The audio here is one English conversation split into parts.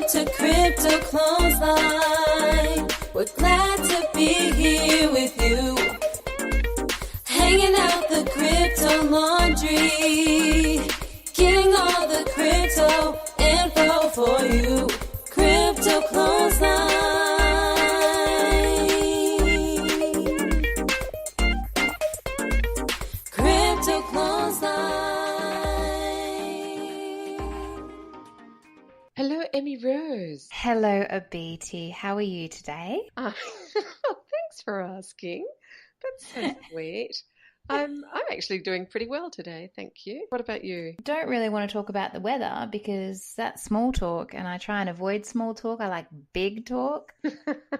to Crypto-Clothesline. We're glad to be here with you. Hanging out the crypto laundry. Getting all the crypto info for you. Crypto-Clothesline. Hello, Amy-Rose. Hello, Abheeti. How are you today? Thanks for asking. That's so sweet. I'm actually doing pretty well today, thank you. What about you? Don't really want to talk about the weather because that's small talk, and I try and avoid small talk. I like big talk.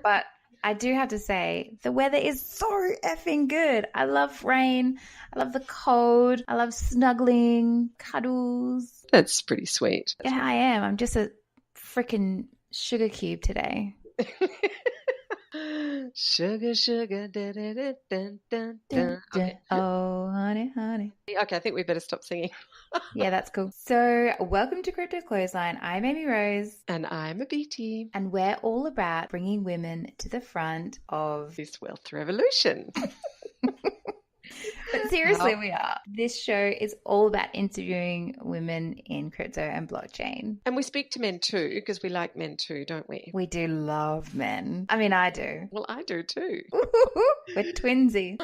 But I do have to say, the weather is so effing good. I love rain. I love the cold. I love snuggling, cuddles. That's pretty sweet. Yeah, I am. I'm just a freaking sugar cube today. Sugar, sugar, da, da, da, dun, dun, dun. Okay. Oh, honey, honey. Okay, I think we better stop singing. Yeah, that's cool. So, welcome to Crypto Clothesline. I'm Amy Rose. And I'm Abheeti. And we're all about bringing women to the front of this wealth revolution. But seriously, we are. This show is all about interviewing women in crypto and blockchain. And we speak to men too, because we like men too, don't we? We do love men. I mean, I do. Well, I do too. We're twinsies.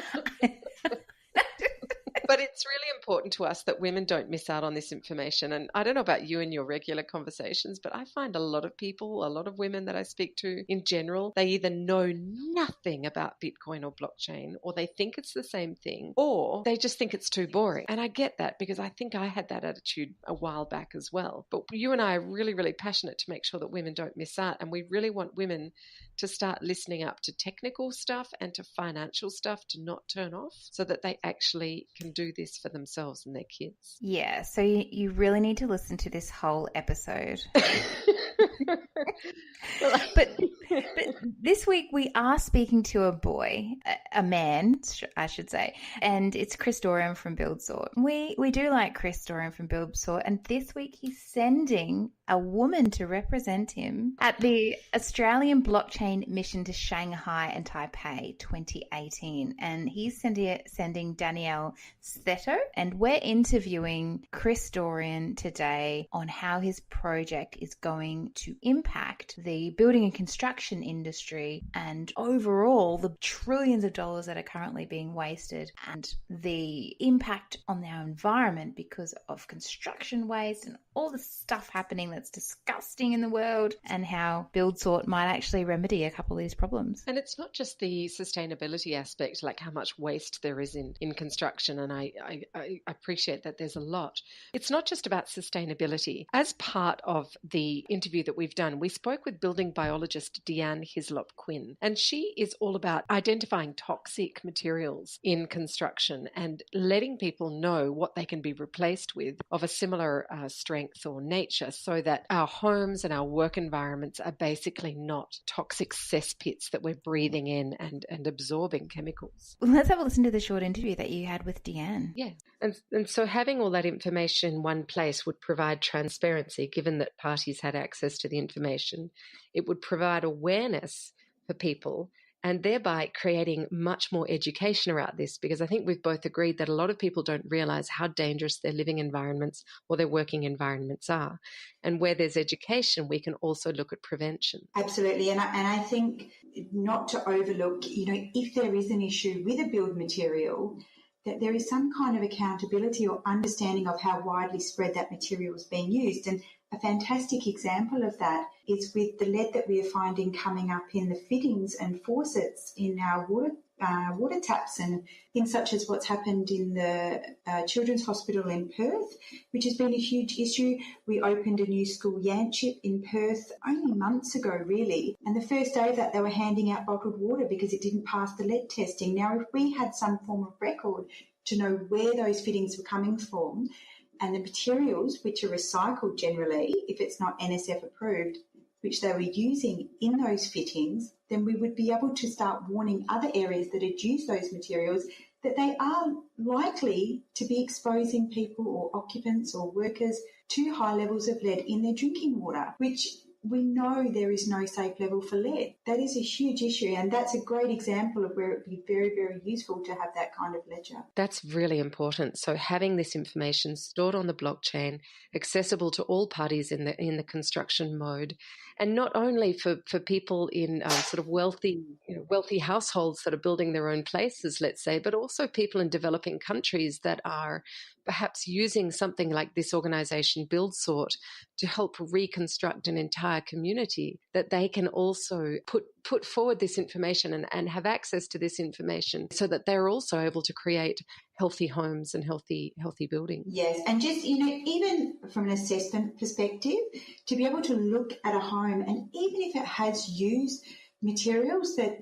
But it's really important to us that women don't miss out on this information. And I don't know about you in your regular conversations, but I find a lot of people, a lot of women that I speak to in general, they either know nothing about Bitcoin or blockchain, or they think it's the same thing, or they just think it's too boring. And I get that because I think I had that attitude a while back as well. But you and I are really, really passionate to make sure that women don't miss out. And we really want women to start listening up to technical stuff and to financial stuff to not turn off, so that they actually can do this for themselves and their kids. Yeah, so you really need to listen to this whole episode. But this week we are speaking to a boy, a man, I should say, and it's Chris-Dorian from Buildsort. We do like Chris-Dorian from Buildsort, and this week he's sending a woman to represent him at the Australian Blockchain Mission to Shanghai and Taipei 2018, and he's sending Danielle Stetto, and we're interviewing Chris-Dorian today on how his project is going to impact the building and construction industry and overall the trillions of dollars that are currently being wasted and the impact on our environment because of construction waste and all the stuff happening that's disgusting in the world, and how Buildsort might actually remedy a couple of these problems. And it's not just the sustainability aspect, like how much waste there is in construction, and I appreciate that there's a lot. It's not just about sustainability. As part of the interview that we've done, we spoke with building biologist Deanne Hislop-Quinn, and she is all about identifying toxic materials in construction and letting people know what they can be replaced with of a similar strength or nature, so that our homes and our work environments are basically not toxic cesspits that we're breathing in and absorbing chemicals. Well, let's have a listen to the short interview that you had with Deanne. Yeah, and so having all that information in one place would provide transparency, given that parties had access to the information. It would provide awareness for people, and thereby creating much more education around this, because I think we've both agreed that a lot of people don't realize how dangerous their living environments or their working environments are. And where there's education, we can also look at prevention. Absolutely. And I think not to overlook, if there is an issue with a build material, that there is some kind of accountability or understanding of how widely spread that material is being used. And a fantastic example of that is with the lead that we are finding coming up in the fittings and faucets in our water taps, and things such as what's happened in the Children's Hospital in Perth, which has been a huge issue. We opened a new school Yanchip in Perth only months ago, really, and the first day of that they were handing out bottled water because it didn't pass the lead testing. Now, if we had some form of record to know where those fittings were coming from and the materials, which are recycled generally, if it's not NSF approved, which they were using in those fittings, then we would be able to start warning other areas that had used those materials that they are likely to be exposing people or occupants or workers to high levels of lead in their drinking water, which we know there is no safe level for lead. That is a huge issue, and that's a great example of where it would be very, very useful to have that kind of ledger. That's really important. So having this information stored on the blockchain, accessible to all parties in the construction mode, and not only for people in sort of wealthy households that are building their own places, let's say, but also people in developing countries that are perhaps using something like this organization Buildsort to help reconstruct an entire community, that they can also put forward this information and have access to this information so that they're also able to create healthy homes and healthy buildings. Yes, and just, even from an assessment perspective, to be able to look at a home, and even if it has used materials that,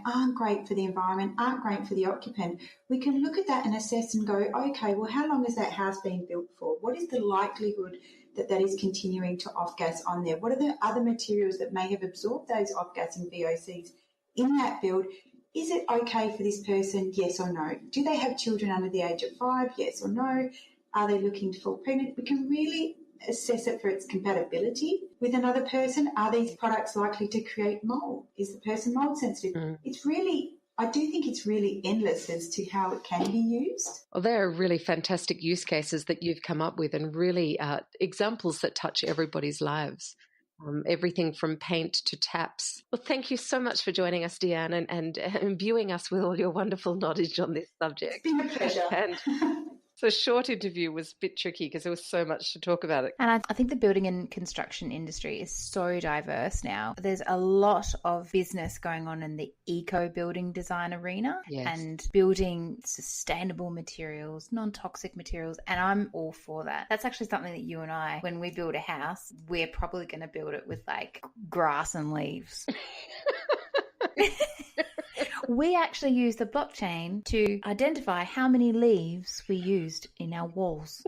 aren't great for the environment, aren't great for the occupant, we can look at that and assess and go, okay, well, how long has that house been built for? What is the likelihood that is continuing to off-gas on there? What are the other materials that may have absorbed those off-gassing VOCs in that build? Is it okay for this person, yes or no? Do they have children under the age of 5, yes or no? Are they looking to fall pregnant? We can really assess it for its compatibility with another person. Are these products likely to create mold? Is the person mold sensitive? It's really, I do think it's really endless as to how it can be used. Well, there are really fantastic use cases that you've come up with, and really examples that touch everybody's lives. Everything from paint to taps. Well, thank you so much for joining us, Deanne, and imbuing us with all your wonderful knowledge on this subject. It's been a pleasure. And so a short interview was a bit tricky because there was so much to talk about it. And I think the building and construction industry is so diverse now. There's a lot of business going on in the eco-building design arena, yes, and building sustainable materials, non-toxic materials, and I'm all for that. That's actually something that you and I, when we build a house, we're probably going to build it with like grass and leaves. We actually use the blockchain to identify how many leaves we used in our walls.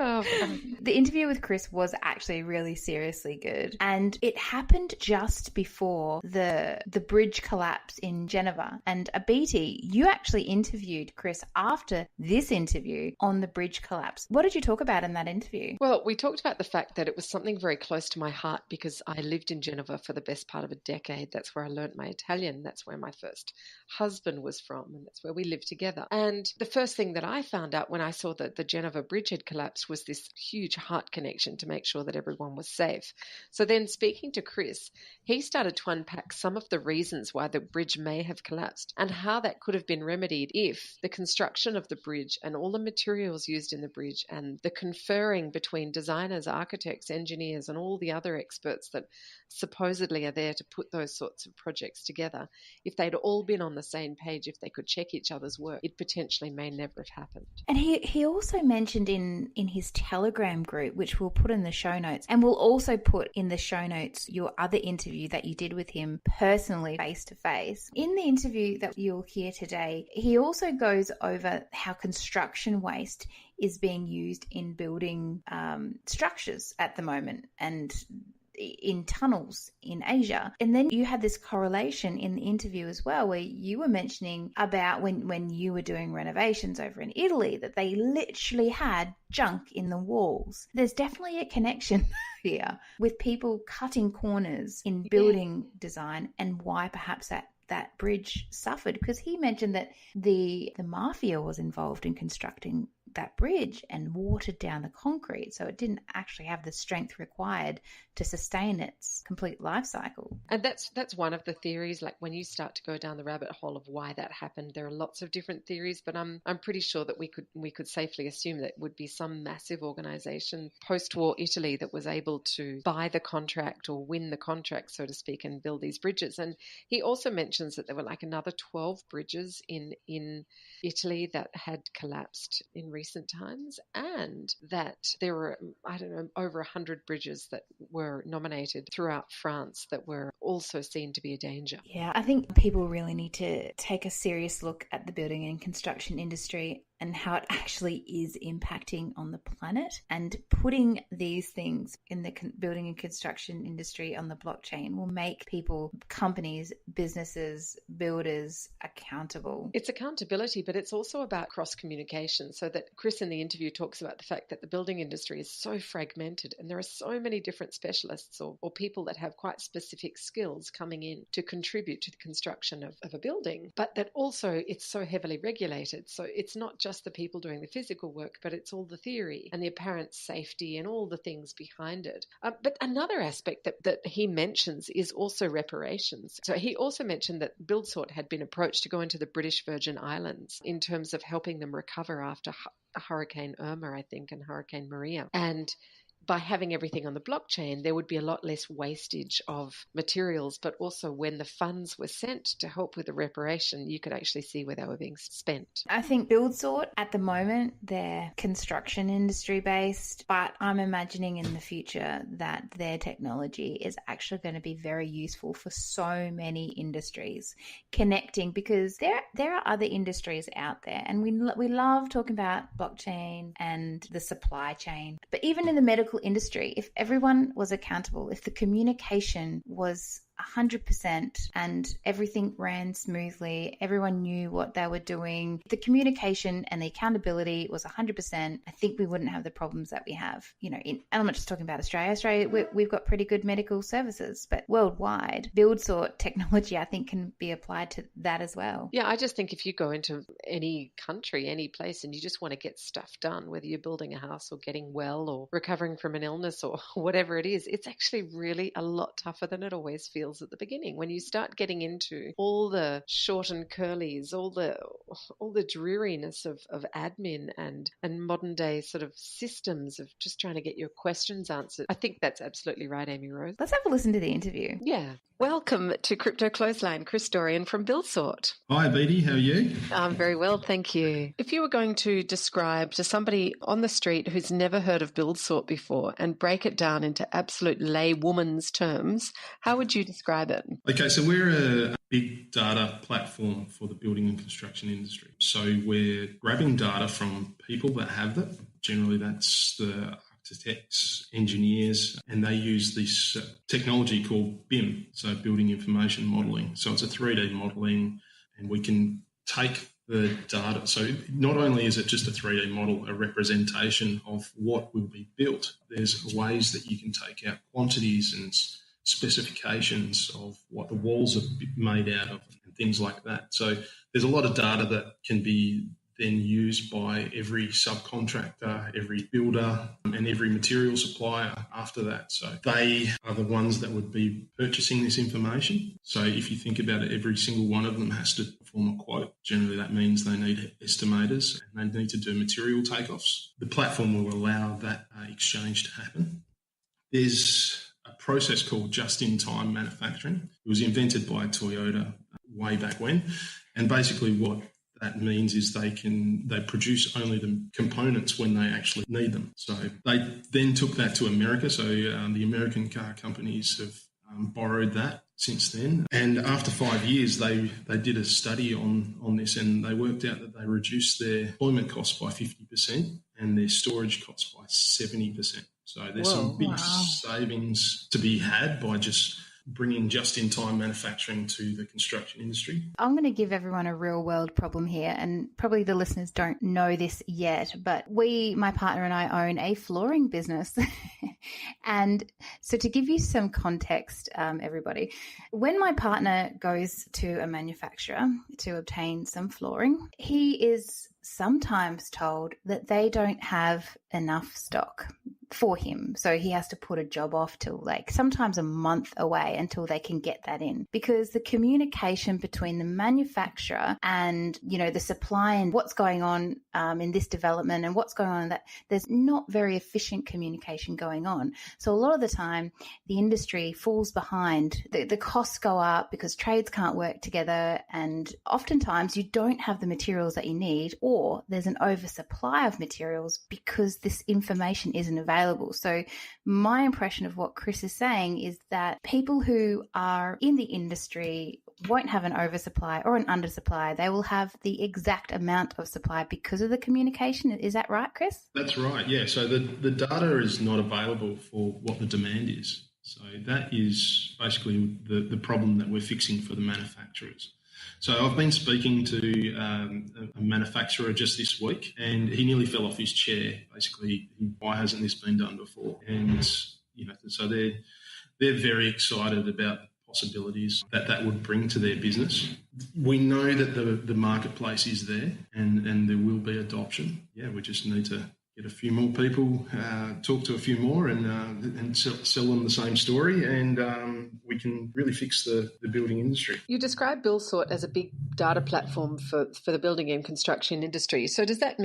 The interview with Chris was actually really seriously good, and it happened just before the bridge collapse in Geneva. And Abheeti, you actually interviewed Chris after this interview on the bridge collapse. What did you talk about in that interview? Well, we talked about the fact that it was something very close to my heart because I lived in Geneva for the best part of a decade. That's where I learnt my Italian. That's where my first husband was from, and that's where we lived together. And the first thing that I found out when I saw that the Geneva bridge had collapsed was this huge heart connection to make sure that everyone was safe. So then speaking to Chris, he started to unpack some of the reasons why the bridge may have collapsed and how that could have been remedied if the construction of the bridge and all the materials used in the bridge and the conferring between designers, architects, engineers, and all the other experts that supposedly are there to put those sorts of projects together, if they'd all been on the same page, if they could check each other's work, it potentially may never have happened. And he also mentioned in his Telegram group, which we'll put in the show notes, and we'll also put in the show notes your other interview that you did with him personally, face to face. In the interview that you'll hear today, he also goes over how construction waste is being used in building structures at the moment and in tunnels in Asia. And then you had this correlation in the interview as well, where you were mentioning about when you were doing renovations over in Italy, that they literally had junk in the walls. There's definitely a connection here with people cutting corners in building design and why perhaps that bridge suffered, because he mentioned that the mafia was involved in constructing that bridge and watered down the concrete, so it didn't actually have the strength required to sustain its complete life cycle. And that's one of the theories. Like when you start to go down the rabbit hole of why that happened, there are lots of different theories, but I'm pretty sure that we could safely assume that it would be some massive organization post-war Italy that was able to buy the contract or win the contract, so to speak, and build these bridges. And he also mentions that there were like another 12 bridges in Italy that had collapsed in recent times, and that there were, over 100 bridges that were nominated throughout France that were also seen to be a danger. Yeah, I think people really need to take a serious look at the building and construction industry and how it actually is impacting on the planet, and putting these things in the building and construction industry on the blockchain will make people, companies, businesses, builders accountable. It's accountability, but it's also about cross-communication, so that Chris in the interview talks about the fact that the building industry is so fragmented and there are so many different specialists or people that have quite specific skills coming in to contribute to the construction of a building, but that also it's so heavily regulated. So it's not just the people doing the physical work, but it's all the theory and the apparent safety and all the things behind it. But another aspect that he mentions is also reparations. So he also mentioned that Buildsort had been approached to go into the British Virgin Islands in terms of helping them recover after Hurricane Irma, I think, and Hurricane Maria. And by having everything on the blockchain, there would be a lot less wastage of materials, but also when the funds were sent to help with the reparation, you could actually see where they were being spent. I think Buildsort at the moment, they're construction industry based, but I'm imagining in the future that their technology is actually going to be very useful for so many industries, connecting, because there are other industries out there, and we love talking about blockchain and the supply chain, but even in the medical industry, if everyone was accountable, if the communication was 100% and everything ran smoothly, everyone knew what they were doing, the communication and the accountability was 100%, I think we wouldn't have the problems that we have. And I'm not just talking about Australia. We've got pretty good medical services, but worldwide, Buildsort technology, I think, can be applied to that as well. Yeah, I just think if you go into any country, any place, and you just want to get stuff done, whether you're building a house or getting well or recovering from an illness or whatever it is, it's actually really a lot tougher than it always feels at the beginning. When you start getting into all the short and curlies, all the dreariness of admin and modern day sort of systems of just trying to get your questions answered. I think that's absolutely right, Amy Rose. Let's have a listen to the interview. Yeah. Welcome to Crypto-Clothesline, Chris-Dorian from Buildsort. Hi, Abheeti. How are you? I'm very well, thank you. If you were going to describe to somebody on the street who's never heard of Buildsort before and break it down into absolute laywoman's terms, how would you describe it? Okay, so we're a big data platform for the building and construction industry. So we're grabbing data from people that have that. Generally, that's the architects, engineers, and they use this technology called BIM, so Building Information Modelling. So it's a 3D modelling, and we can take the data. So not only is it just a 3D model, a representation of what will be built, there's ways that you can take out quantities and specifications of what the walls are made out of and things like that. So there's a lot of data that can be then used by every subcontractor, every builder, and every material supplier after that. So they are the ones that would be purchasing this information. So if you think about it, every single one of them has to perform a quote. Generally, that means they need estimators and they need to do material takeoffs. The platform will allow that exchange to happen. There's a process called just-in-time manufacturing. It was invented by Toyota way back when, and basically what that means is they produce only the components when they actually need them. So they then took that to America. So the American car companies have borrowed that since then. And after 5 years, they did a study on this, and they worked out that they reduced their deployment costs by 50% and their storage costs by 70%. So there's some big savings to be had by just bringing just-in-time manufacturing to the construction industry. I'm going to give everyone a real-world problem here, and probably the listeners don't know this yet, but my partner and I, own a flooring business. And so to give you some context, everybody, when my partner goes to a manufacturer to obtain some flooring, he is sometimes told that they don't have enough stock for him. So he has to put a job off till sometimes a month away until they can get that in, because the communication between the manufacturer and, the supply and what's going on in this development and what's going on in that, there's not very efficient communication going on. So a lot of the time the industry falls behind. The costs go up because trades can't work together, and oftentimes you don't have the materials that you need, or there's an oversupply of materials because this information isn't available. So my impression of what Chris is saying is that people who are in the industry won't have an oversupply or an undersupply. They will have the exact amount of supply because of the communication. Is that right, Chris? That's right, yeah. So the data is not available for what the demand is. So that is basically the problem that we're fixing for the manufacturers. So I've been speaking to a manufacturer just this week, and he nearly fell off his chair. Basically, why hasn't this been done before? And so they're very excited about the possibilities that would bring to their business. We know that the marketplace is there, and there will be adoption. Yeah, we just need to get a few more people, talk to a few more, and sell them the same story, and we can really fix the building industry. You describe Buildsort as a big data platform for the building and construction industry. So does that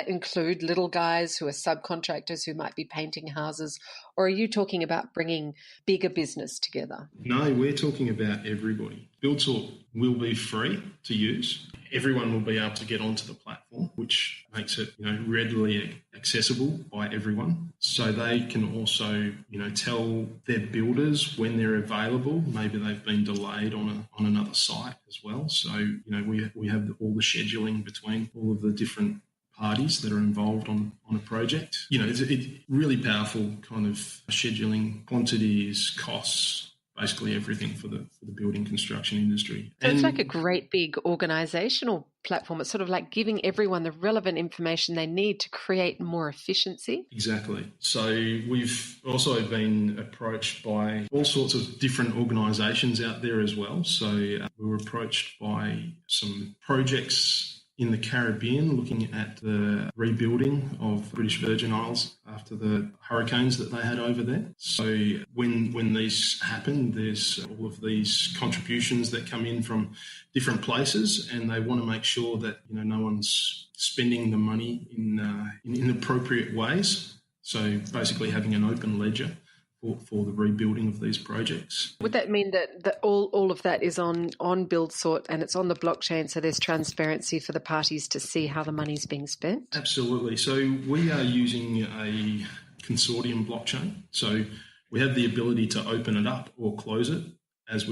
include little guys who are subcontractors who might be painting houses, or are you talking about bringing bigger business together? No, we're talking about everybody. Buildsort will be free to use. Everyone will be able to get onto the platform, which makes it readily accessible by everyone. So they can also tell their builders when they're available. Maybe they've been delayed on another site as well. So we have all the scheduling between all of the different parties that are involved on a project. It's really powerful kind of scheduling, quantities, costs, basically everything for the building construction industry. So it's like a great big organisational platform. It's sort of like giving everyone the relevant information they need to create more efficiency. Exactly. So we've also been approached by all sorts of different organisations out there as well. So we were approached by some projects in the Caribbean, looking at the rebuilding of British Virgin Isles after the hurricanes that they had over there. So when these happen, there's all of these contributions that come in from different places, and they want to make sure that no one's spending the money in appropriate ways. So basically having an open ledger for the rebuilding of these projects. Would that mean that all of that is on Buildsort and it's on the blockchain, so there's transparency for the parties to see how the money's being spent? Absolutely. So we are using a consortium blockchain. So we have the ability to open it up or close it as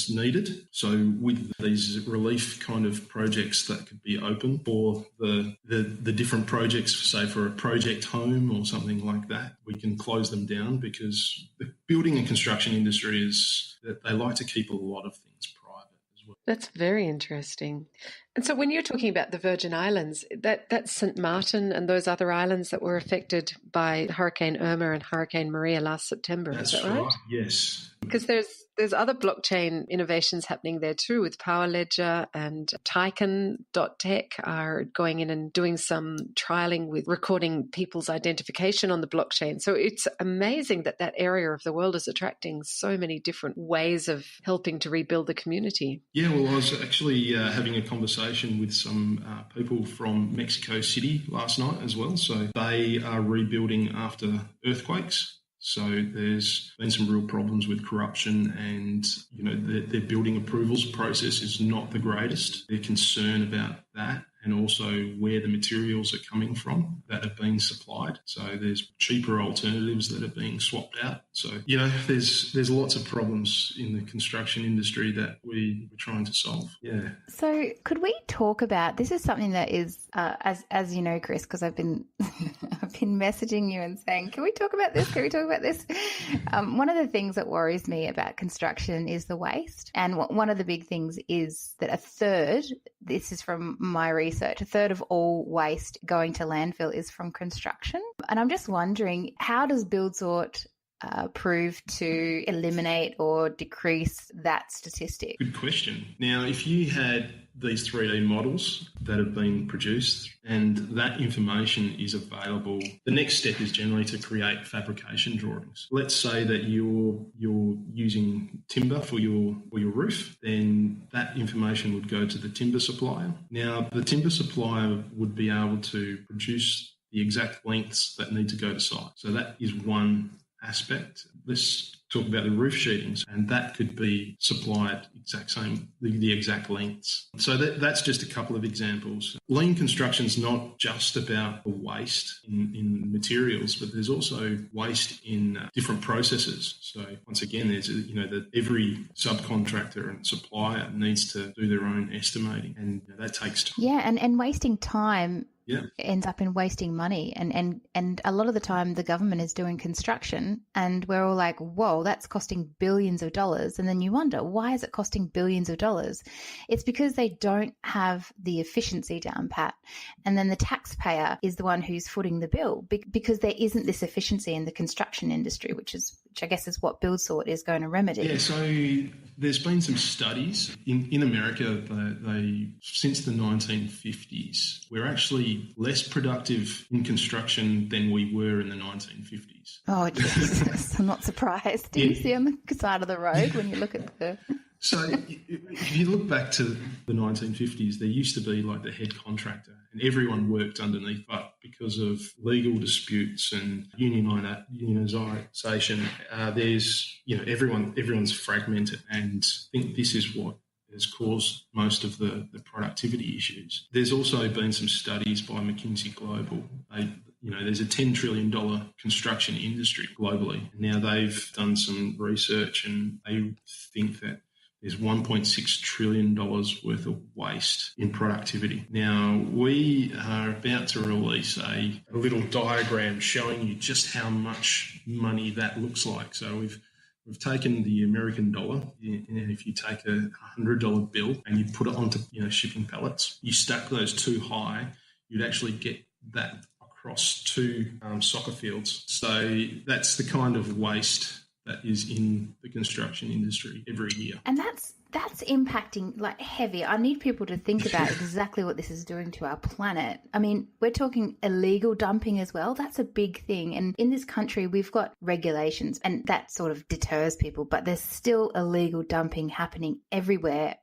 needed. So with these relief kind of projects that could be open for the different projects, say for a project home or something like that, we can close them down, because the building and construction industry is that they like to keep a lot of things private as well. That's very interesting. And so when you're talking about the Virgin Islands, that's St. Martin and those other islands that were affected by Hurricane Irma and Hurricane Maria last September, That's is that right? Yes. Because there's other blockchain innovations happening there too, with Power Ledger, and Tycoon.tech are going in and doing some trialing with recording people's identification on the blockchain. So it's amazing that area of the world is attracting so many different ways of helping to rebuild the community. Yeah, well, I was actually having a conversation with some people from Mexico City last night as well. So they are rebuilding after earthquakes. So there's been some real problems with corruption, and their building approvals process is not the greatest. They're concerned about that, and also where the materials are coming from that are being supplied. So there's cheaper alternatives that are being swapped out. So there's lots of problems in the construction industry that we're trying to solve. Yeah. So could we talk about, this is something that is as you know, Chris, because I've been messaging you and saying, can we talk about this? Can we talk about this? One of the things that worries me about construction is the waste. And one of the big things is that a third, this is from my research, a third of all waste going to landfill is from construction. And I'm just wondering, how does Buildsort prove to eliminate or decrease that statistic? Good question. Now, if you had these 3D models that have been produced and that information is available, the next step is generally to create fabrication drawings. Let's say that you're using timber for your roof, then that information would go to the timber supplier. Now, the timber supplier would be able to produce the exact lengths that need to go to site. So that is one aspect. Let's talk about the roof sheetings, and that could be supplied the exact lengths. So that's just a couple of examples. Lean construction is not just about the waste in materials, but there's also waste in different processes. So once again, there's that every subcontractor and supplier needs to do their own estimating, and that takes time. Yeah, and wasting time. Yeah. Ends up in wasting money. And a lot of the time the government is doing construction and we're all like, whoa, that's costing billions of dollars. And then you wonder, why is it costing billions of dollars? It's because they don't have the efficiency down pat. And then the taxpayer is the one who's footing the bill because there isn't this efficiency in the construction industry, which I guess is what Buildsort is going to remedy. Yeah, so there's been some studies in America. They since the 1950s, we're actually less productive in construction than we were in the 1950s. Oh, Jesus, I'm not surprised. Do you see on the side of the road when you look at the... So if you look back to the 1950s, there used to be like the head contractor and everyone worked underneath, but because of legal disputes and unionisation, there's, everyone's fragmented, and I think this is what has caused most of the productivity issues. There's also been some studies by McKinsey Global. There's a $10 trillion construction industry globally. Now they've done some research and they think that there's $1.6 trillion worth of waste in productivity. Now, we are about to release a little diagram showing you just how much money that looks like. So we've taken the American dollar, and if you take a $100 bill and you put it onto shipping pallets, you stack those too high, you'd actually get that across two soccer fields. So that's the kind of waste that is in the construction industry every year. And that's impacting like heavy. I need people to think about exactly what this is doing to our planet. I mean, we're talking illegal dumping as well. That's a big thing. And in this country, we've got regulations and that sort of deters people, but there's still illegal dumping happening everywhere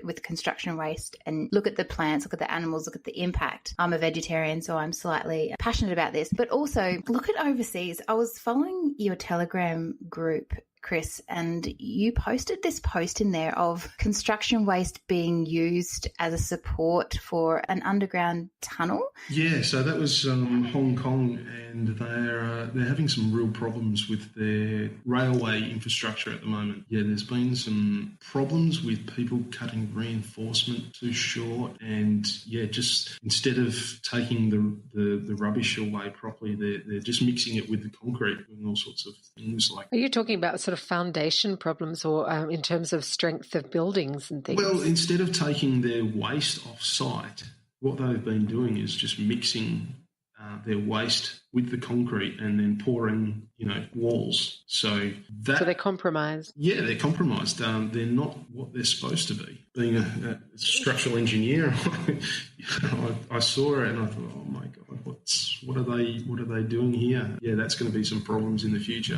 with construction waste. And look at the plants, look at the animals, look at the impact. I'm a vegetarian, so I'm slightly passionate about this. But also look at overseas. I was following your Telegram group, Chris, and you posted this post in there of construction waste being used as a support for an underground tunnel. Yeah, so that was Hong Kong, and they're having some real problems with their railway infrastructure at the moment. Yeah, there's been some problems with people cutting reinforcement too short, and just instead of taking the rubbish away properly, they're just mixing it with the concrete, doing all sorts of things like. Are you talking about sort of foundation problems or in terms of strength of buildings and things? Well, instead of taking their waste off site, what they've been doing is just mixing their waste with the concrete and then pouring, walls. So they're compromised. Yeah, they're compromised. They're not what they're supposed to be. Being a structural engineer, I saw it and I thought, oh my God, what are they doing here? Yeah, that's going to be some problems in the future.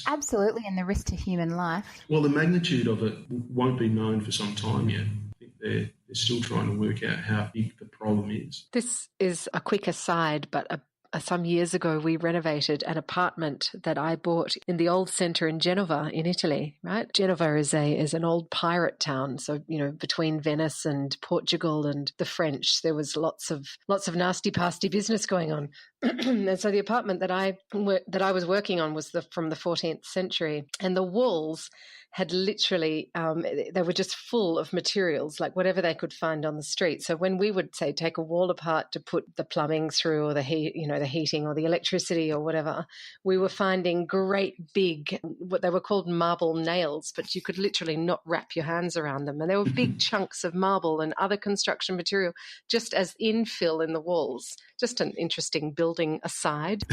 Absolutely, and the risk to human life. Well, the magnitude of it won't be known for some time yet. I think they're still trying to work out how big the problem is. This is a quick aside, but some years ago we renovated an apartment that I bought in the old centre in Genova in Italy, right? Genova is an old pirate town. So, between Venice and Portugal and the French, there was lots of nasty pasty business going on. And so the apartment that I was working on was from the 14th century, and the walls had literally, they were just full of materials, like whatever they could find on the street. So when we would say take a wall apart to put the plumbing through or the heating or the electricity or whatever, we were finding great big, what they were called marble nails, but you could literally not wrap your hands around them. And there were big chunks of marble and other construction material just as infill in the walls. Just an interesting building aside.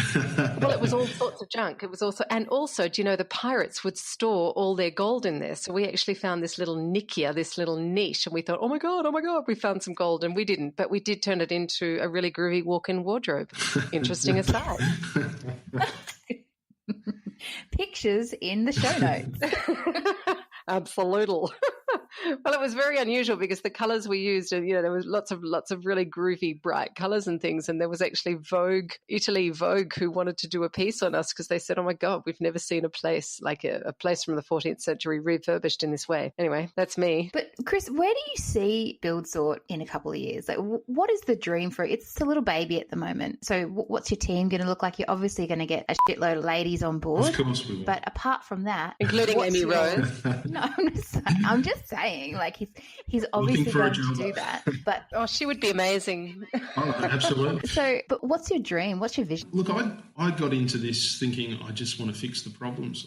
Well, it was all sorts of junk. It was also, the pirates would store all their gold in there. So we actually found this little nicchia, this little niche, and we thought, oh my God, we found some gold, and we didn't, but we did turn it into a really groovy walk-in wardrobe. Interesting aside. Pictures in the show notes. Absolutely. Well, it was very unusual because the colours we used, and there was lots of really groovy, bright colours and things. And there was actually Vogue, who wanted to do a piece on us because they said, "Oh my God, we've never seen a place like a place from the 14th century refurbished in this way." Anyway, that's me. But Chris, where do you see Buildsort in a couple of years? Like, what is the dream for it? It's a little baby at the moment. So, what's your team going to look like? You're obviously going to get a shitload of ladies on board. Of course we will. But apart from that, including Amy Rose. No, I'm just saying, like he's obviously going to do that. But she would be amazing. Oh, absolutely. So, but what's your dream? What's your vision? Look, I got into this thinking I just want to fix the problems.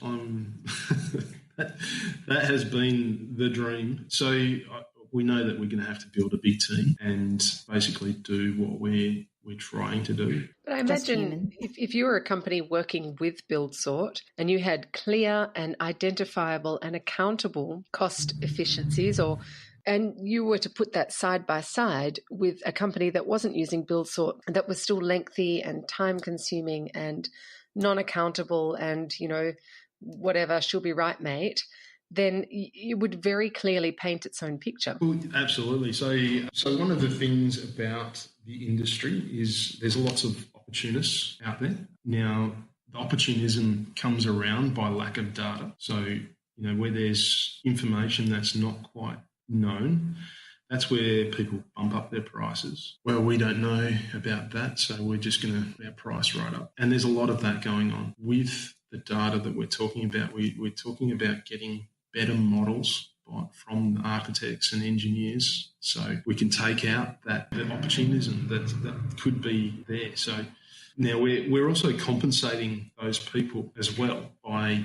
That has been the dream. So we know that we're going to have to build a big team and basically do what we're trying to do. But I imagine if you were a company working with Buildsort and you had clear and identifiable and accountable cost efficiencies, and you were to put that side by side with a company that wasn't using Buildsort, that was still lengthy and time consuming and non-accountable and, whatever, she'll be right, mate, then it would very clearly paint its own picture. Well, absolutely. So one of the things about the industry is there's lots of opportunists out there. Now, the opportunism comes around by lack of data. So, where there's information that's not quite known, that's where people bump up their prices. Well, we don't know about that, so we're just going to put our price right up. And there's a lot of that going on. With the data that we're talking about, we're talking about getting better models from architects and engineers, so we can take out that opportunism that could be there. So now we're also compensating those people as well by,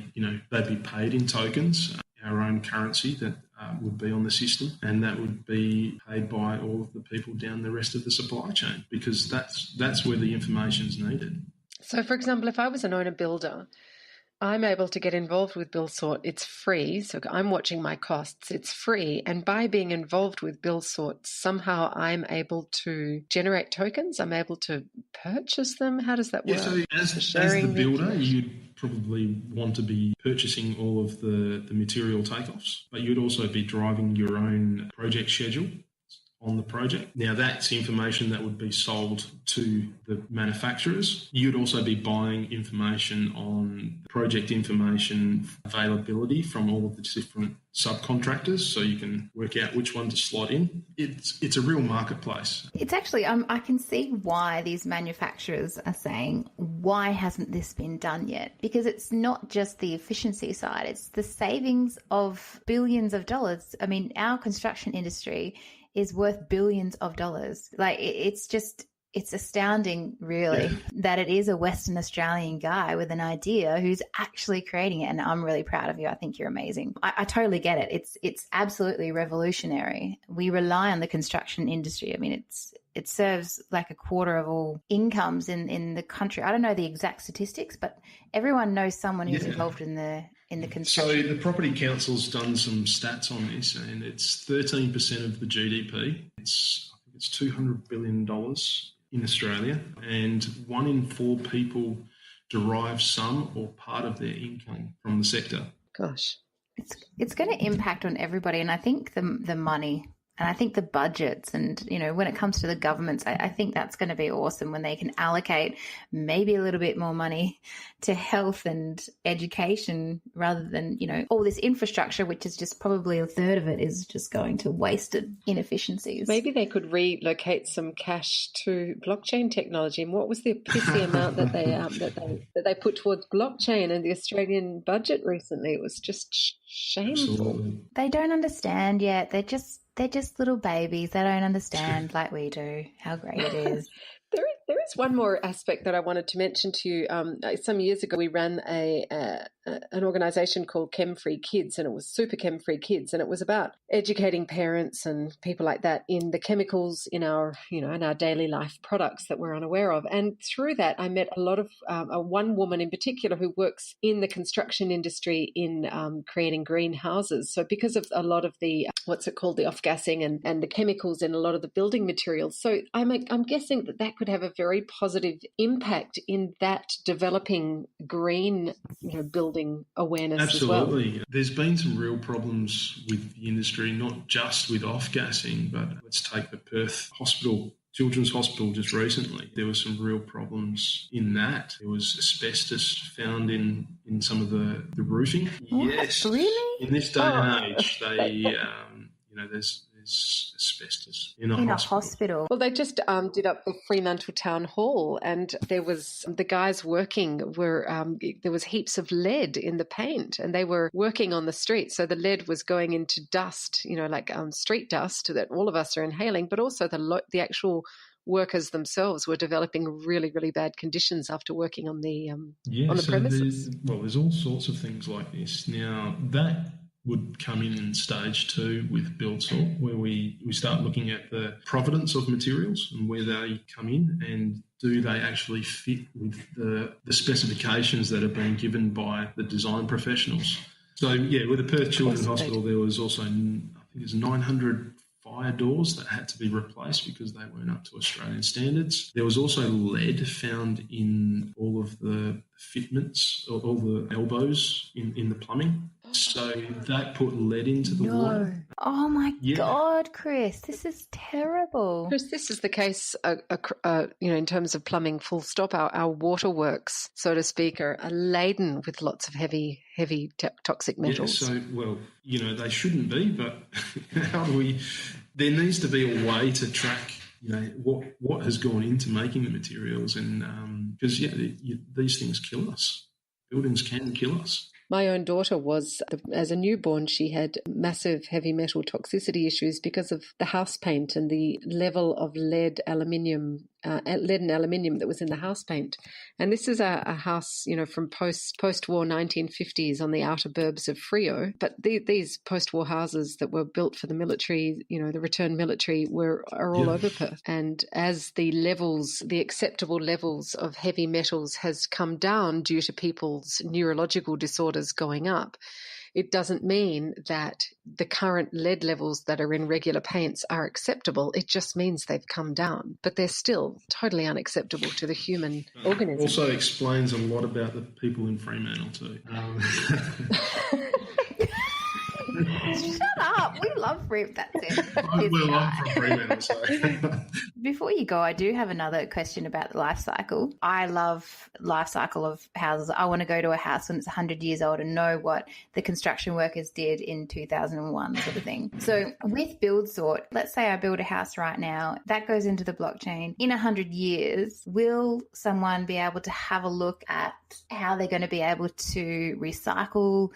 they'd be paid in tokens, our own currency that would be on the system, and that would be paid by all of the people down the rest of the supply chain, because that's where the information is needed. So, for example, if I was an owner builder, I'm able to get involved with Buildsort. It's free, so I'm watching my costs. It's free, and by being involved with Buildsort, somehow I'm able to generate tokens. I'm able to purchase them. How does that work? So as the builder, you'd probably want to be purchasing all of the material takeoffs, but you'd also be driving your own project schedule on the project. Now, that's information that would be sold to the manufacturers. You'd also be buying information on project information availability from all of the different subcontractors, so you can work out which one to slot in. It's a real marketplace. It's actually, I can see why these manufacturers are saying, why hasn't this been done yet? Because it's not just the efficiency side, it's the savings of billions of dollars. I mean, our construction industry is worth billions of dollars. Like, it's astounding, really, that it is a Western Australian guy with an idea who's actually creating it. And I'm really proud of you. I think you're amazing. I totally get it. It's absolutely revolutionary. We rely on the construction industry. I mean, it serves like a quarter of all incomes in the country. I don't know the exact statistics, but everyone knows someone who's involved in the construction. So the Property Council's done some stats on this, and it's 13% of the GDP. It's $200 billion in Australia, and 1 in 4 people derive some or part of their income from the sector. Gosh. It's going to impact on everybody, and I think the money, and I think the budgets, and, when it comes to the governments, I think that's going to be awesome when they can allocate maybe a little bit more money to health and education rather than, all this infrastructure, which is just probably a third of it is just going to wasted inefficiencies. Maybe they could relocate some cash to blockchain technology. And what was the pissy amount that they put towards blockchain in the Australian budget recently? It was just shameful. Absolutely. They don't understand yet. They're just little babies. They don't understand like we do how great it is. There is one more aspect that I wanted to mention to you. Some years ago, we ran an organisation called Chem Free Kids, and it was Super Chem Free Kids, and it was about educating parents and people like that in the chemicals in our daily life products that we're unaware of. And through that, I met a lot of one woman in particular who works in the construction industry in creating greenhouses. So because of a lot of the the off-gassing and the chemicals in a lot of the building materials. So I'm guessing that could have a very positive impact in that developing green building building awareness Absolutely. as well. There's been some real problems with the industry, not just with off-gassing, but let's take the Perth Hospital, Children's Hospital just recently. There were some real problems in that. There was asbestos found in some of the roofing. What? Yes. Really? In this day and age, there's asbestos in a hospital. Well, they just did up the Fremantle Town Hall, and there was the guys working were there was heaps of lead in the paint, and they were working on the street, so the lead was going into dust, like street dust that all of us are inhaling, but also the actual workers themselves were developing really, really bad conditions after working on the premises. There's all sorts of things like this now that would come in stage 2 with Buildsort, where we start looking at the provenance of materials and where they come in, and do they actually fit with the specifications that have been given by the design professionals. So, with the Perth Children's Hospital, there was also, I think it's 900 fire doors that had to be replaced because they weren't up to Australian standards. There was also lead found in all of the fitments, all the elbows in the plumbing. So that put lead into the water. Oh my God, Chris, this is terrible. Chris, this is the case, in terms of plumbing, full stop. Our waterworks, so to speak, are laden with lots of heavy toxic metals. They shouldn't be, but how do we? There needs to be a way to track, what has gone into making the materials, and because these things kill us. Buildings can kill us. My own daughter as a newborn, she had massive heavy metal toxicity issues because of the house paint and the level of lead and aluminium that was in the house paint. And this is a house, from post-war 1950s on the outer burbs of Freo. But these post-war houses that were built for the military, the return military, are all over Perth. And as the acceptable levels of heavy metals has come down due to people's neurological disorders going up, it doesn't mean that the current lead levels that are in regular paints are acceptable. It just means they've come down, but they're still totally unacceptable to the human organism. Also explains a lot about the people in Fremantle too. Shut up. We love Fremantle. That's it. I'm from Fremantle, so. Before you go, I do have another question about the life cycle. I love life cycle of houses. I want to go to a house when it's 100 years old and know what the construction workers did in 2001 sort of thing. So with Buildsort, let's say I build a house right now. That goes into the blockchain. In 100 years, will someone be able to have a look at how they're going to be able to recycle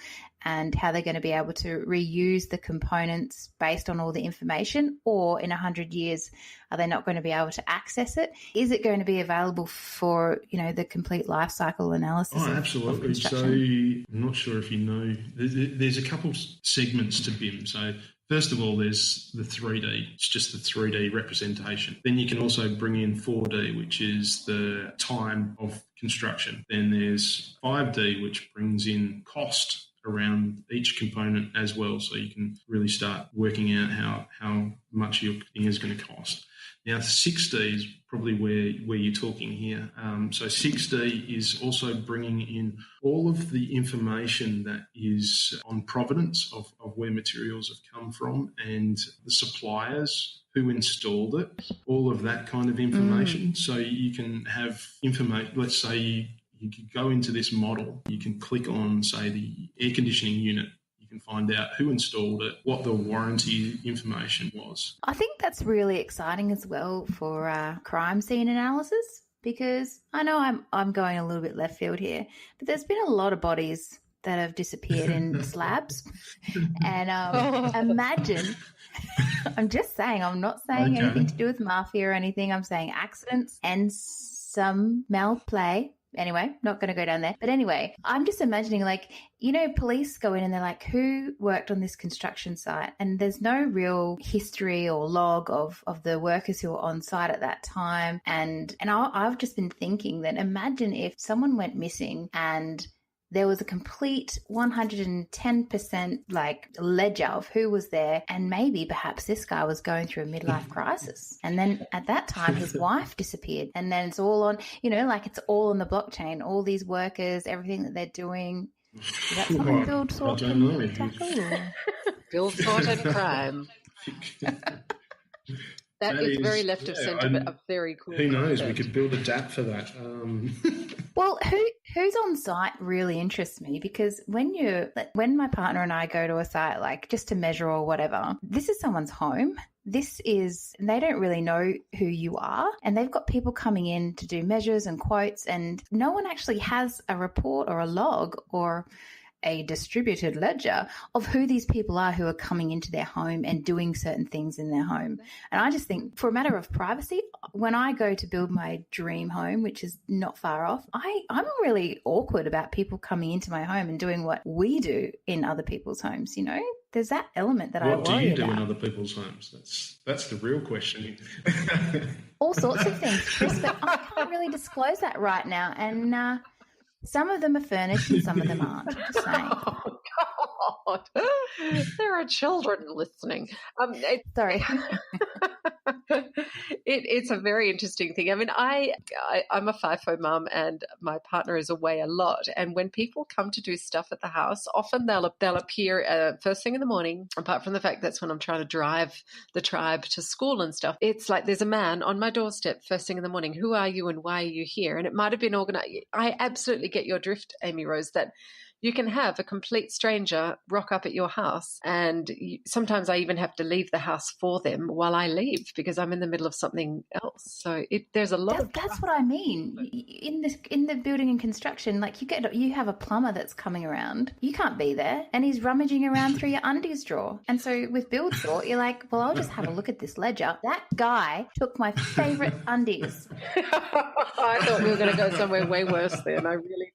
and how they're going to be able to reuse the components based on all the information? Or in 100 years, are they not going to be able to access it? Is it going to be available for, the complete life cycle analysis? Oh, absolutely. So I'm not sure if you know, there's a couple segments to BIM. So first of all, there's the 3D. It's just the 3D representation. Then you can also bring in 4D, which is the time of construction. Then there's 5D, which brings in cost around each component as well, so you can really start working out how much your thing is going to cost. Now, 6D is probably where you're talking here. So 6D is also bringing in all of the information that is on provenance of where materials have come from and the suppliers, who installed it, all of that kind of information. So you can have information, let's say you could go into this model, you can click on, say, the air conditioning unit. You can find out who installed it, what the warranty information was. I think that's really exciting as well for crime scene analysis, because I know I'm going a little bit left field here, but there's been a lot of bodies that have disappeared in slabs. And imagine, I'm just saying, I'm not saying anything to do with mafia or anything. I'm saying accidents and some malplay. Anyway, not going to go down there. But anyway, I'm just imagining, police go in and they're like, who worked on this construction site? And there's no real history or log of the workers who were on site at that time. And I've just been thinking that imagine if someone went missing and there was a complete 110% ledger of who was there, and maybe perhaps this guy was going through a midlife crisis. And then at that time, his wife disappeared. And then it's all on, it's all on the blockchain, all these workers, everything that they're doing. Is that something Buildsort I don't know. can tackle? Or? Buildsort and crime. That is very left of centre, but a very cool Who knows? concept. We could build a DApp for that. Well, who's on site really interests me, because when my partner and I go to a site, like just to measure or whatever, this is someone's home. They don't really know who you are, and they've got people coming in to do measures and quotes, and no one actually has a report or a log or a distributed ledger of who these people are who are coming into their home and doing certain things in their home. And I just think, for a matter of privacy, when I go to build my dream home, which is not far off, I'm really awkward about people coming into my home and doing what we do in other people's homes, you know? There's that element that I worry about. What do you do in other people's homes? That's the real question. All sorts of things, Chris, but I can't really disclose that right now. And some of them are furnished and some of them aren't. Just saying. Oh, God. There are children listening. Sorry. It's a very interesting thing. I mean, I'm a FIFO mum, and my partner is away a lot. And when people come to do stuff at the house, often they'll appear first thing in the morning, apart from the fact that's when I'm trying to drive the tribe to school and stuff. It's like there's a man on my doorstep first thing in the morning. Who are you and why are you here? And it might have been organized. I absolutely get your drift, Amy Rose, that you can have a complete stranger rock up at your house, and sometimes I even have to leave the house for them while I leave because I'm in the middle of something else. So there's a lot of that's what I mean. In the building and construction, like you have a plumber that's coming around. You can't be there, and he's rummaging around through your undies drawer. And so with Buildsort, you're like, well, I'll just have a look at this ledger. That guy took my favourite undies. I thought we were going to go somewhere way worse then. I really did.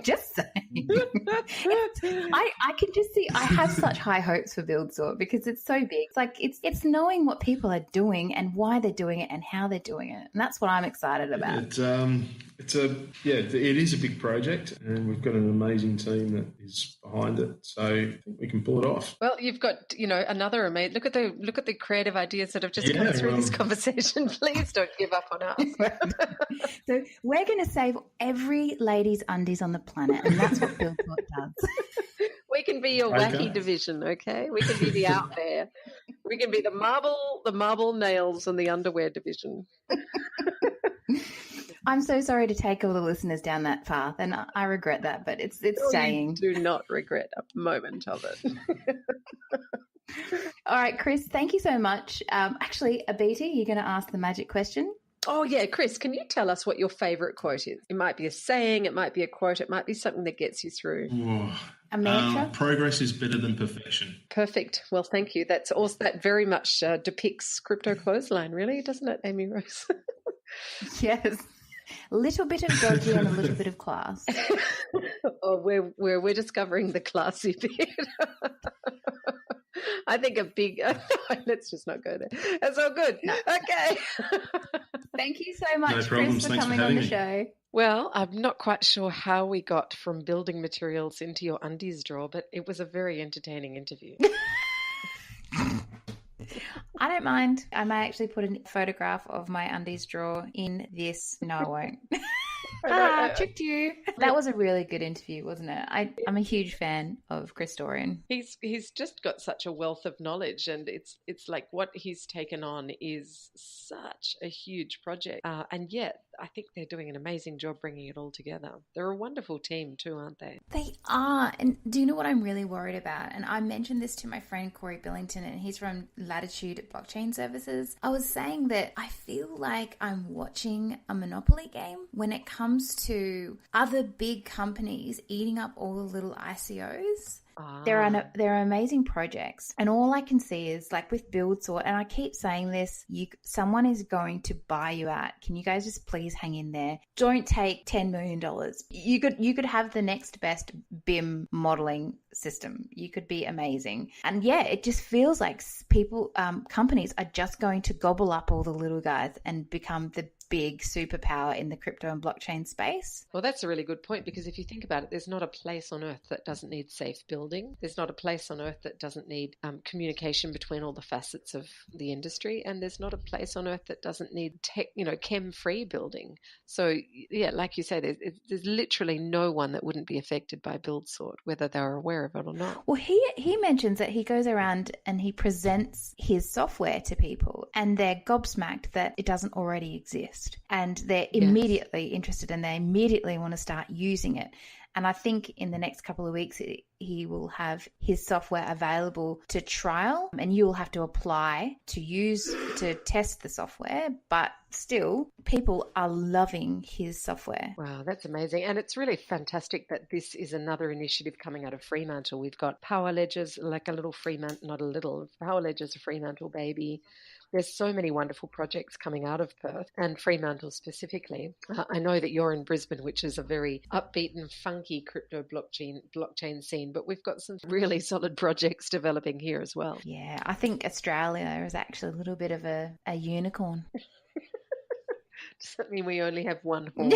Just saying. I can just see, I have such high hopes for Buildsort because it's so big. It's like it's knowing what people are doing and why they're doing it and how they're doing it, and that's what I'm excited about. It is a big project, and we've got an amazing team that is behind it, so I think we can pull it off. Well, you've got another amazing. Look at the creative ideas that have just come through this conversation. Please don't give up on us. So we're going to save every lady's undies on the planet, and that's what Buildsort does. We can be your wacky division, okay? We can be the out there. We can be the marble nails and the underwear division. I'm so sorry to take all the listeners down that path, and I regret that, but it's staying. You do not regret a moment of it. All right, Chris, thank you so much. Actually, Abheeti, you're going to ask the magic question. Oh, yeah. Chris, can you tell us what your favourite quote is? It might be a saying, it might be a quote, it might be something that gets you through. A mantra? Progress is better than perfection. Perfect. Well, thank you. That's also, that very much depicts crypto-clothesline, really, doesn't it, Amy Rose? Yes. A little bit of dodgy and a little bit of class. Oh, we're discovering the classy bit. I think let's just not go there. That's all good. No. Okay. Thank you so much, No problems. Chris, for coming on the show. Well, I'm not quite sure how we got from building materials into your undies drawer, but it was a very entertaining interview. I don't mind. I may actually put a photograph of my undies drawer in this. No, I won't. Tricked you. That was a really good interview, wasn't it? I'm a huge fan of Chris Dorian. He's just got such a wealth of knowledge, and it's like what he's taken on is such a huge project, and yet I think they're doing an amazing job bringing it all together. They're a wonderful team too, aren't they? They are. And do you know what I'm really worried about? And I mentioned this to my friend Corey Billington, and he's from Latitude Blockchain Services. I was saying that I feel like I'm watching a Monopoly game when it comes to other big companies eating up all the little ICOs. There are amazing projects, and all I can see is like with Buildsort, and I keep saying this, someone is going to buy you out. Can you guys just please hang in there? Don't take $10 million. You could have the next best BIM modeling system. You could be amazing. And yeah, it just feels like companies are just going to gobble up all the little guys and become big superpower in the crypto and blockchain space. Well, that's a really good point, because if you think about it, there's not a place on earth that doesn't need safe building. There's not a place on earth that doesn't need communication between all the facets of the industry, and there's not a place on earth that doesn't need chem-free building. So, yeah, like you say, there's literally no one that wouldn't be affected by Buildsort, whether they're aware of it or not. Well, he mentions that he goes around and he presents his software to people, and they're gobsmacked that it doesn't already exist, and they're immediately interested, and they immediately want to start using it. And I think in the next couple of weeks, he will have his software available to trial, and you will have to apply to test the software. But still, people are loving his software. Wow, that's amazing. And it's really fantastic that this is another initiative coming out of Fremantle. We've got Power Ledgers, like a little Fremantle, not a little, Power Ledgers, a Fremantle baby. There's so many wonderful projects coming out of Perth and Fremantle specifically. I know that you're in Brisbane, which is a very upbeat and funky crypto blockchain scene, but we've got some really solid projects developing here as well. Yeah, I think Australia is actually a little bit of a unicorn. Does that mean we only have one horn?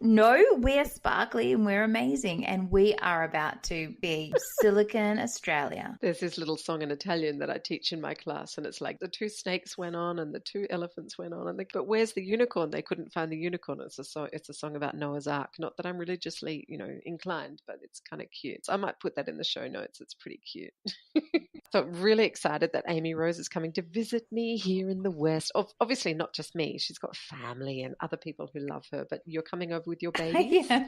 No, we're sparkly and we're amazing, and we are about to be Silicon Australia. There's this little song in Italian that I teach in my class, and it's like the two snakes went on and the two elephants went on, but where's the unicorn? They couldn't find the unicorn. It's a song about Noah's Ark. Not that I'm religiously, inclined, but it's kind of cute. So I might put that in the show notes. It's pretty cute. So I'm really excited that Amy Rose is coming to visit me here in the West. Obviously not just me. She's got family and other people who love her, but you're coming over with your babies? Yeah,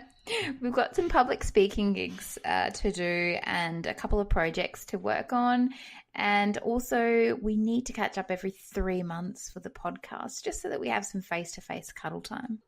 we've got some public speaking gigs to do and a couple of projects to work on. And also we need to catch up every 3 months for the podcast, just so that we have some face-to-face cuddle time.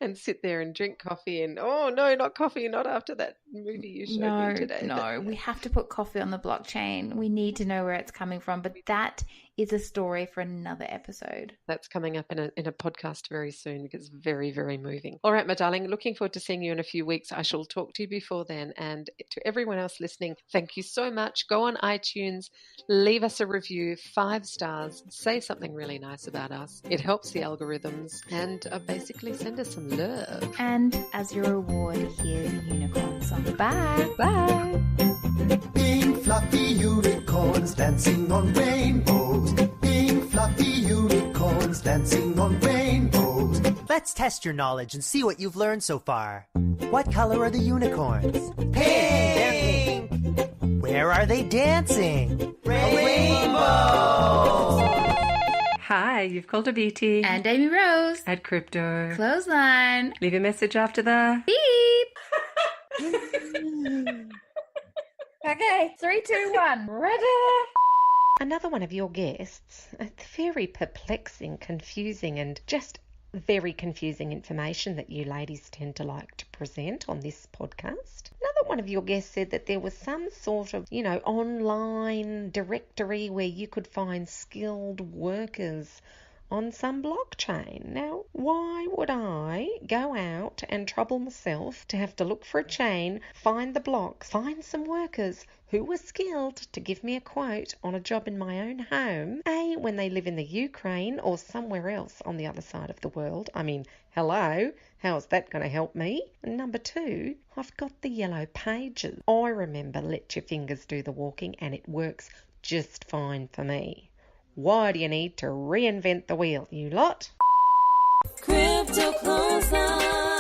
And sit there and drink coffee and, oh, no, not coffee, not after that movie you showed me today. No, we have to put coffee on the blockchain. We need to know where it's coming from, but that is a story for another episode. That's coming up in a podcast very soon, because it's very, very moving. All right, my darling, looking forward to seeing you in a few weeks. I shall talk to you before then. And to everyone else listening, thank you so much. Go on iTunes, leave us a review, 5 stars, say something really nice about us. It helps the algorithms, and basically send us some love. And as your reward, here's a unicorn song. Bye. Bye. Pink fluffy unicorns dancing on rainbows. Pink fluffy unicorns dancing on rainbows. Let's test your knowledge and see what you've learned so far. What color are the unicorns? Pink! Where are they dancing? Rainbows! Hi, you've called Abheeti And Amy Rose at Crypto. Clothesline. Leave a message after the Beep. Okay, 3, 2, 1. Ready? Another one of your guests, very perplexing, confusing, and just very confusing information that you ladies tend to like to present on this podcast. Another one of your guests said that there was some sort of, online directory where you could find skilled workers on some blockchain. Now, why would I go out and trouble myself to have to look for a chain, find the blocks, find some workers who were skilled to give me a quote on a job in my own home, A, when they live in the Ukraine or somewhere else on the other side of the world? I mean, hello, how's that going to help me? And number 2, I've got the yellow pages. I remember Let Your Fingers Do the Walking, and it works just fine for me. Why do you need to reinvent the wheel, you lot? Crypto-clothesline.